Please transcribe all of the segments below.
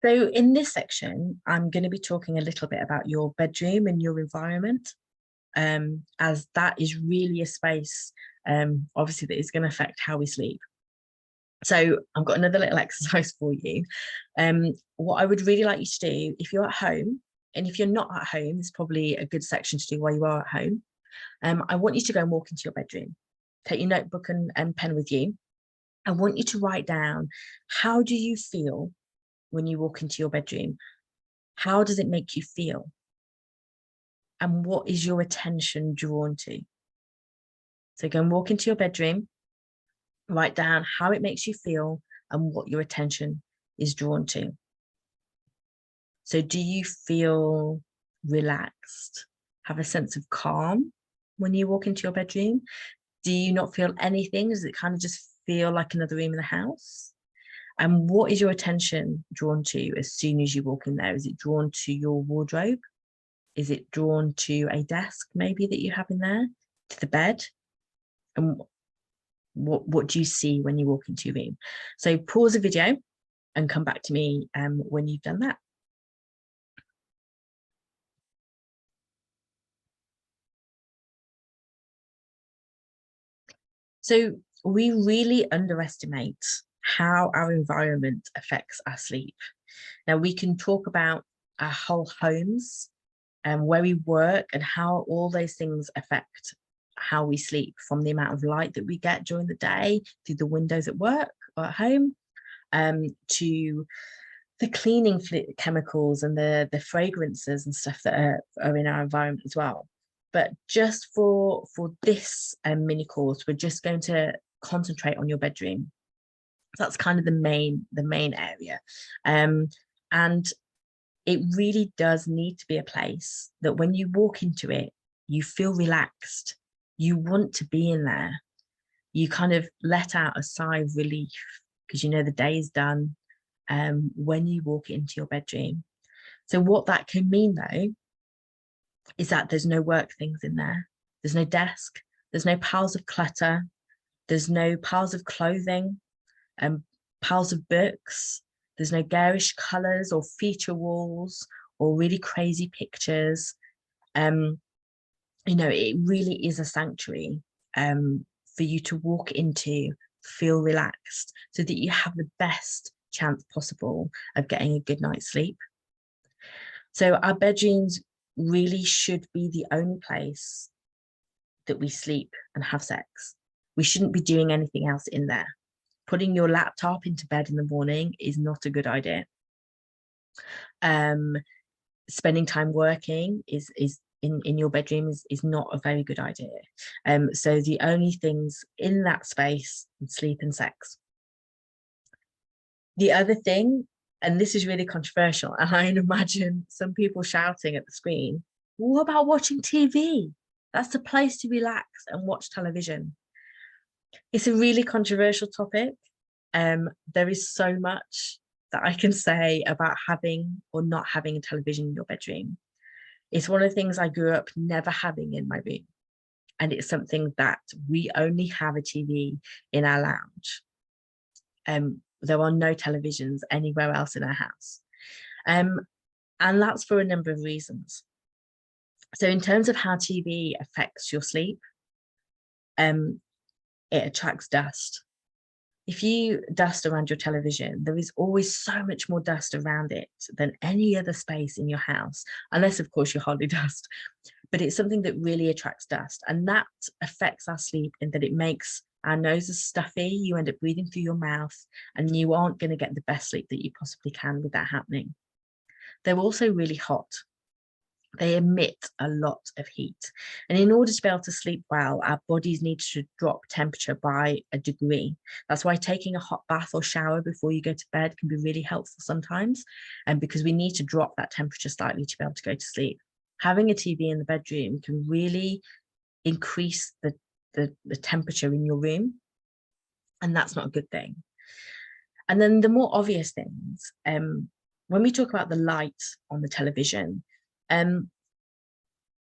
So in this section, I'm going to be talking a little bit about your bedroom and your environment, as that is really a space, obviously, that is going to affect how we sleep. So I've got another little exercise for you. What I would really like you to do, if you're at home, and if you're not at home, it's probably a good section to do while you are at home. I want you to go and walk into your bedroom. Take your notebook and pen with you. I want you to write down, how do you feel when you walk into your bedroom? How does it make you feel? And what is your attention drawn to? So go and walk into your bedroom, write down how it makes you feel and what your attention is drawn to. So do you feel relaxed, have a sense of calm when you walk into your bedroom? Do you not feel anything? Does it kind of just feel like another room in the house? And what is your attention drawn to as soon as you walk in there? Is it drawn to your wardrobe? Is it drawn to a desk maybe that you have in there, to the bed? And what do you see when you walk into your room? So pause the video and come back to me when you've done that. So we really underestimate how our environment affects our sleep. Now we can talk about our whole homes and where we work and how all those things affect how we sleep, from the amount of light that we get during the day through the windows at work or at home, to the cleaning chemicals and the fragrances and stuff that are in our environment as well. But just for this mini course, we're just going to concentrate on your bedroom. So that's kind of the main area. And it really does need to be a place that when you walk into it, you feel relaxed. You want to be in there. You kind of let out a sigh of relief because you know the day is done when you walk into your bedroom. So what that can mean though, is that there's no work things in there. There's no desk. There's no piles of clutter. There's no piles of clothing and piles of books. There's no garish colors or feature walls or really crazy pictures. You know, it really is a sanctuary for you to walk into, feel relaxed, so that you have the best chance possible of getting a good night's sleep. So our bedrooms really should be the only place that we sleep and have sex. We shouldn't be doing anything else in there. Putting your laptop into bed in the morning is not a good idea. Spending time working is in your bedroom is not a very good idea. So the only things in that space are sleep and sex. The other thing, and this is really controversial, and I imagine some people shouting at the screen, what about watching TV? That's the place to relax and watch television. It's a really controversial topic. There is so much that I can say about having or not having a television in your bedroom. It's one of the things I grew up never having in my room. And it's something that we only have a TV in our lounge. There are no televisions anywhere else in our house. And that's for a number of reasons. So in terms of how TV affects your sleep, it attracts dust. If you dust around your television, there is always so much more dust around it than any other space in your house, unless of course you hardly dust. But it's something that really attracts dust, and that affects our sleep in that it makes our noses stuffy. You end up breathing through your mouth and you aren't going to get the best sleep that you possibly can with that happening. They're also really hot. They emit a lot of heat. And in order to be able to sleep well, our bodies need to drop temperature by a degree. That's why taking a hot bath or shower before you go to bed can be really helpful sometimes, and because we need to drop that temperature slightly to be able to go to sleep. Having a TV in the bedroom can really increase the temperature in your room, and that's not a good thing. And then the more obvious things, when we talk about the light on the television,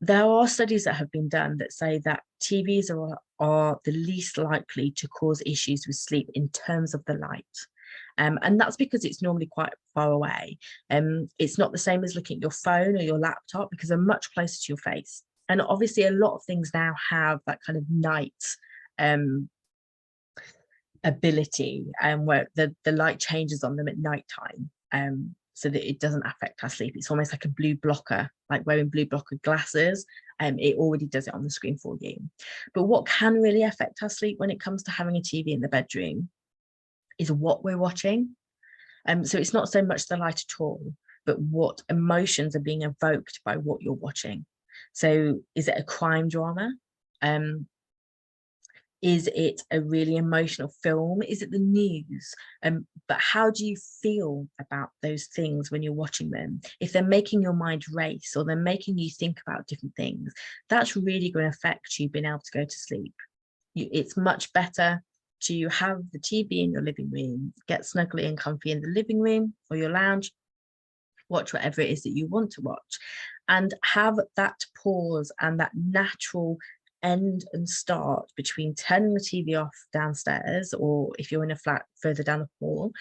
there are studies that have been done that say that TVs are the least likely to cause issues with sleep in terms of the light. And that's because it's normally quite far away. It's not the same as looking at your phone or your laptop, because they're much closer to your face. And obviously a lot of things now have that kind of night ability, where the light changes on them at night time, so that it doesn't affect our sleep. It's almost like a blue blocker, like wearing blue blocker glasses. It already does it on the screen for you. But what can really affect our sleep when it comes to having a TV in the bedroom is what we're watching. So it's not so much the light at all, but what emotions are being evoked by what you're watching. So is it a crime drama? Is it a really emotional film? Is it the news? But how do you feel about those things when you're watching them? If they're making your mind race, or they're making you think about different things, that's really going to affect you being able to go to sleep. It's much better to have the TV in your living room, get snuggly and comfy in the living room or your lounge, watch whatever it is that you want to watch, and have that pause and that natural end and start between turning the TV off downstairs, or if you're in a flat further down the hall,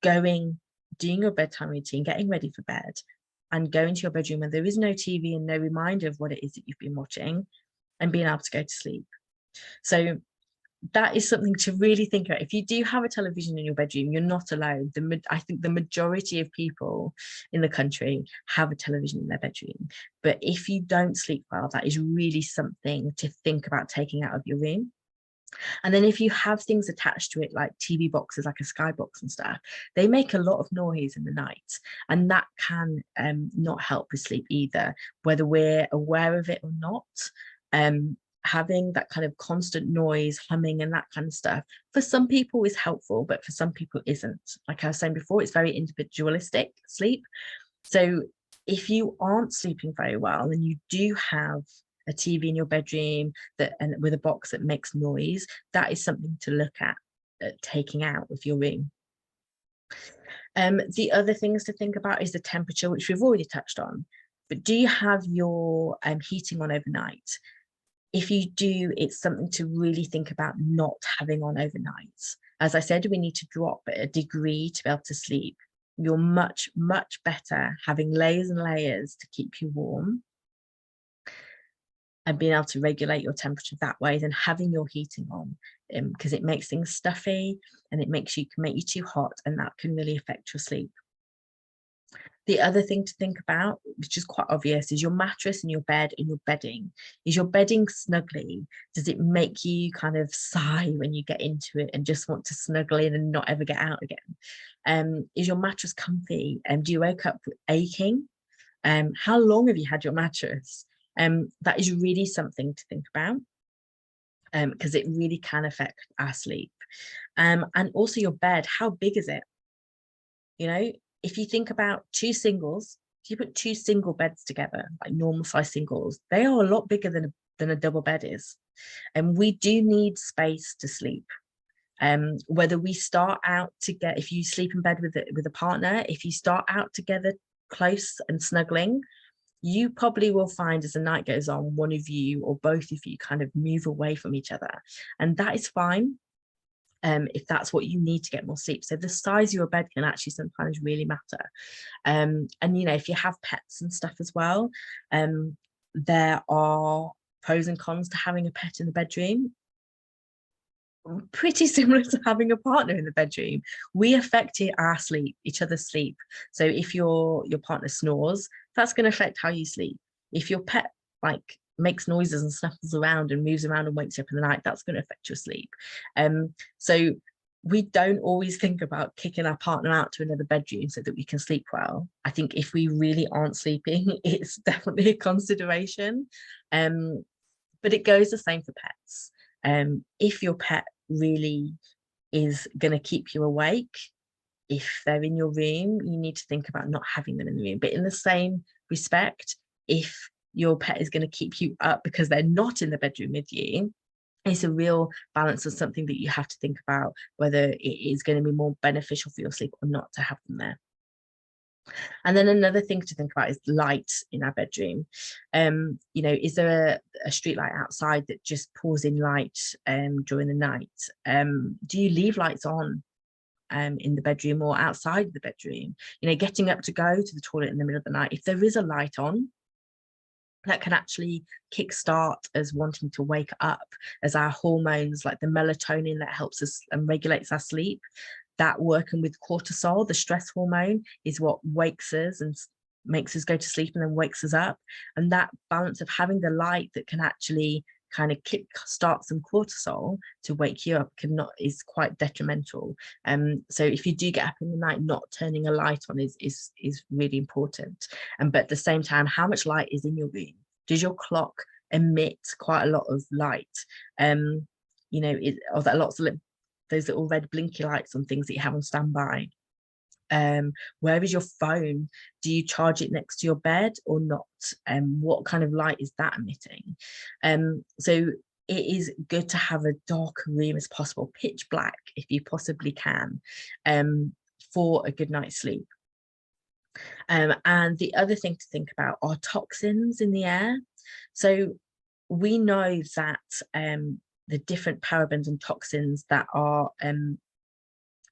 doing your bedtime routine, getting ready for bed, and going to your bedroom where there is no TV and no reminder of what it is that you've been watching, and being able to go to sleep. So that is something to really think about. If you do have a television in your bedroom, you're not alone. I think the majority of people in the country have a television in their bedroom. But if you don't sleep well, that is really something to think about taking out of your room. And then if you have things attached to it, like TV boxes, like a Skybox and stuff, they make a lot of noise in the night, and that can not help with sleep either, whether we're aware of it or not. Having that kind of constant noise, humming and that kind of stuff, for some people is helpful, but for some people isn't. Like I was saying before, it's very individualistic, sleep. So if you aren't sleeping very well and you do have a TV in your bedroom and with a box that makes noise, that is something to look at taking out of your room. The other things to think about is the temperature, which we've already touched on. But do you have your heating on overnight? If you do, it's something to really think about not having on overnight. As I said, we need to drop a degree to be able to sleep. You're much, much better having layers and layers to keep you warm and being able to regulate your temperature that way than having your heating on, because it makes things stuffy and it can make you too hot, and that can really affect your sleep. The other thing to think about, which is quite obvious, is your mattress and your bed and your bedding. Is your bedding snuggly? Does it make you kind of sigh when you get into it and just want to snuggle in and not ever get out again? Is your mattress comfy? Do you wake up aching? How long have you had your mattress? That is really something to think about, because it really can affect our sleep. And also your bed, how big is it? You know, if you think about two singles, if you put two single beds together, like normal size singles, they are a lot bigger than a double bed is. And we do need space to sleep. Whether we start out together, if you sleep in bed with a partner, if you start out together close and snuggling, you probably will find as the night goes on, one of you or both of you kind of move away from each other. And that is fine. If that's what you need to get more sleep. So the size of your bed can actually sometimes really matter. And, you know, if you have pets and stuff as well, there are pros and cons to having a pet in the bedroom. Pretty similar to having a partner in the bedroom. We affect our sleep, each other's sleep. So if your partner snores, that's going to affect how you sleep. If your pet makes noises and snuffles around and moves around and wakes you up in the night, that's going to affect your sleep. So we don't always think about kicking our partner out to another bedroom so that we can sleep well. I think if we really aren't sleeping, it's definitely a consideration. But it goes the same for pets. If your pet really is going to keep you awake, if they're in your room, you need to think about not having them in the room. But in the same respect, if your pet is going to keep you up because they're not in the bedroom with you, it's a real balance of something that you have to think about, whether it is going to be more beneficial for your sleep or not to have them there. And then another thing to think about is light in our bedroom. You know, is there a street light outside that just pours in light during the night? Do you leave lights on in the bedroom or outside the bedroom. You know, getting up to go to the toilet in the middle of the night, if there is a light on, that can actually kickstart us wanting to wake up, as our hormones like the melatonin that helps us and regulates our sleep, that working with cortisol, the stress hormone, is what wakes us and makes us go to sleep and then wakes us up. And that balance of having the light that can actually kind of kick start some cortisol to wake you up is quite detrimental. So if you do get up in the night, not turning a light on is really important. But at the same time, how much light is in your room? Does your clock emit quite a lot of light? You know, or that lots of those little red blinky lights on things that you have on standby. Where is your phone? Do you charge it next to your bed or not? What kind of light is that emitting? So it is good to have a dark room as possible, pitch black if you possibly can, for a good night's sleep. And the other thing to think about are toxins in the air. So we know that the different parabens and toxins that are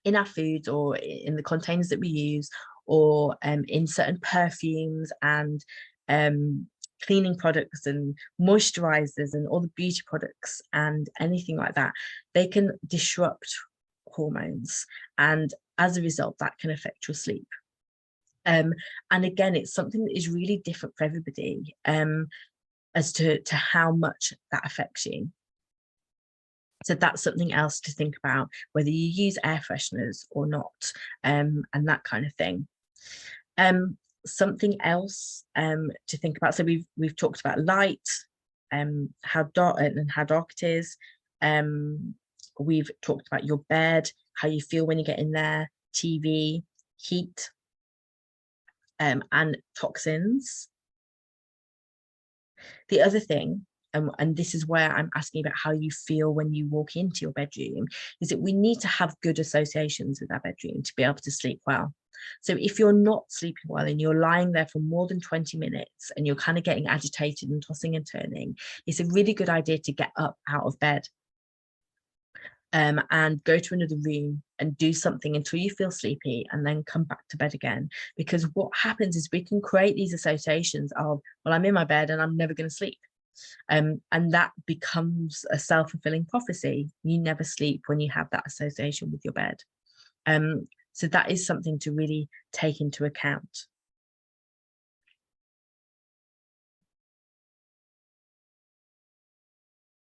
in our foods or in the containers that we use, or in certain perfumes and cleaning products and moisturizers and all the beauty products and anything like that, they can disrupt hormones, and as a result that can affect your sleep. And again, it's something that is really different for everybody, as to how much that affects you. So that's something else to think about, whether you use air fresheners or not, and that kind of thing. Something else to think about. So we've talked about light, how dark it is. We've talked about your bed, how you feel when you get in there, TV, heat, and toxins. The other thing, and this is where I'm asking about how you feel when you walk into your bedroom, is that we need to have good associations with our bedroom to be able to sleep well. So if you're not sleeping well and you're lying there for more than 20 minutes and you're kind of getting agitated and tossing and turning, it's a really good idea to get up out of bed, and go to another room and do something until you feel sleepy, and then come back to bed again. Because what happens is we can create these associations of, well, I'm in my bed and I'm never going to sleep. And that becomes a self-fulfilling prophecy. You never sleep when you have that association with your bed. So that is something to really take into account.